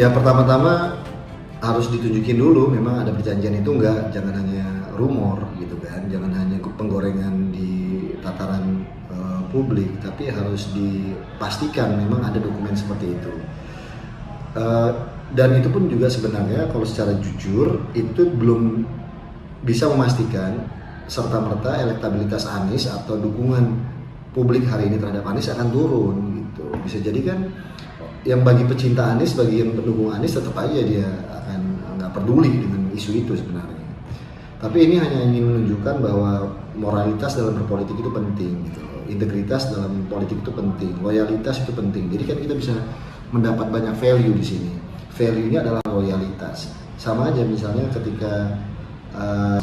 Ya pertama-tama harus ditunjukin dulu memang ada perjanjian itu enggak, jangan hanya rumor gitu kan, jangan hanya penggorengan di tataran publik, tapi harus dipastikan memang ada dokumen seperti itu. Dan itu pun juga sebenarnya kalau secara jujur itu belum bisa memastikan serta-merta elektabilitas Anies atau dukungan publik hari ini terhadap Anies akan turun gitu. Bisa jadi kan yang bagi pecinta Anies, bagi yang pendukung Anies tetap aja dia akan nggak peduli dengan isu itu sebenarnya. Tapi ini hanya ingin menunjukkan bahwa moralitas dalam berpolitik itu penting gitu. Integritas dalam politik itu penting, loyalitas itu penting. Jadi kan kita bisa mendapat banyak value di sini. Value-nya adalah loyalitas. Sama aja misalnya ketika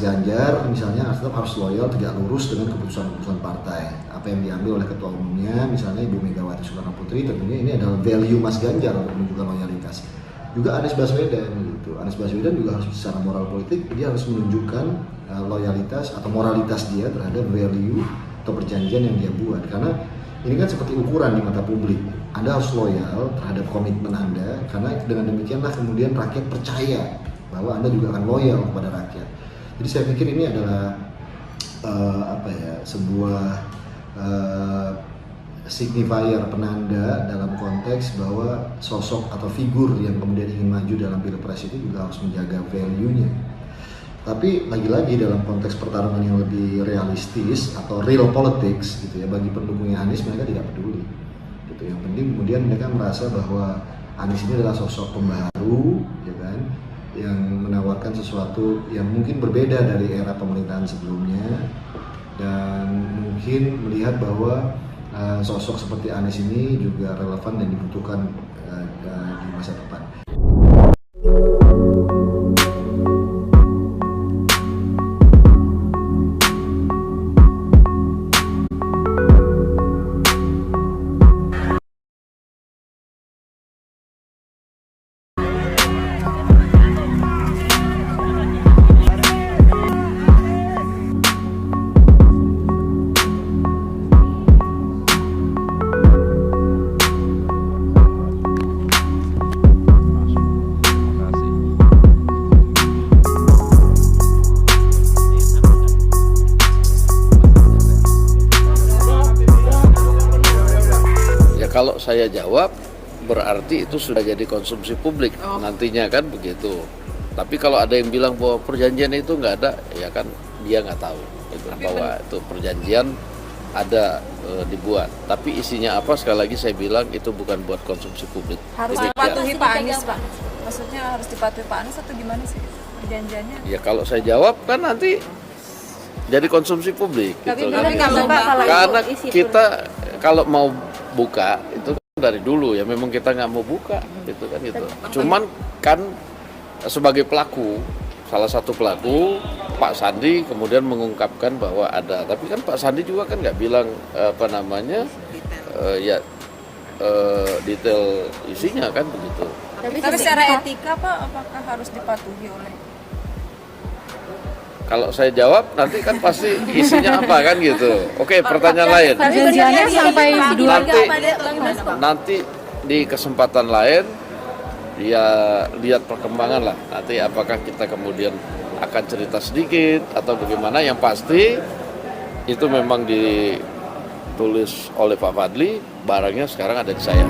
Ganjar misalnya tetap harus loyal, tegak lurus dengan keputusan-keputusan partai. Apa yang diambil oleh ketua umumnya, misalnya Ibu Megawati Soekarno Putri, tentunya ini adalah value Mas Ganjar untuk menunjukkan loyalitas. Juga Anies Baswedan gitu. Anies Baswedan juga harus secara moral politik dia harus menunjukkan loyalitas atau moralitas dia terhadap value atau perjanjian yang dia buat. Karena ini kan seperti ukuran di mata publik. Anda harus loyal terhadap komitmen Anda, karena dengan demikianlah kemudian rakyat percaya bahwa Anda juga akan loyal kepada rakyat. Jadi saya pikir ini adalah sebuah signifier, penanda dalam konteks bahwa sosok atau figur yang kemudian ingin maju dalam pilpres itu juga harus menjaga value-nya. Tapi lagi-lagi dalam konteks pertarungan yang lebih realistis atau real politics gitu ya, bagi pendukungnya Anies mereka tidak peduli. Gitu. Yang penting kemudian mereka merasa bahwa Anies ini adalah sosok pembaru, ya kan, yang menawarkan sesuatu yang mungkin berbeda dari era pemerintahan sebelumnya, dan mungkin melihat bahwa sosok seperti Anies ini juga relevan dan dibutuhkan di masa depan. Kalau saya jawab berarti itu sudah jadi konsumsi publik nantinya kan begitu. Tapi kalau ada yang bilang bahwa perjanjian itu nggak ada, ya kan dia nggak tahu bahwa itu perjanjian ada dibuat. Tapi isinya apa, sekali lagi saya bilang itu bukan buat konsumsi publik. Harus dipatuhi Pak Anies, Pak. Maksudnya harus dipatuhi Pak Anies atau gimana sih perjanjiannya? Ya kalau saya jawab kan nanti jadi konsumsi publik. Tapi gitu. karena kita kalau mau buka itu kan dari dulu ya, memang kita nggak mau buka gitu kan gitu. Cuman kan sebagai pelaku, salah satu pelaku Pak Sandi kemudian mengungkapkan bahwa ada, tapi kan Pak Sandi juga kan nggak bilang detail isinya kan begitu. Tapi secara etika Pak, apakah harus dipatuhi oleh? Kalau saya jawab nanti kan pasti isinya apa kan gitu. Oke, pertanyaan lain. Perjanjiannya sampai Nanti di kesempatan lain ya lihat perkembangan lah. Nanti apakah kita kemudian akan cerita sedikit atau bagaimana. Yang pasti itu memang ditulis oleh Pak Fadli, barangnya sekarang ada di saya.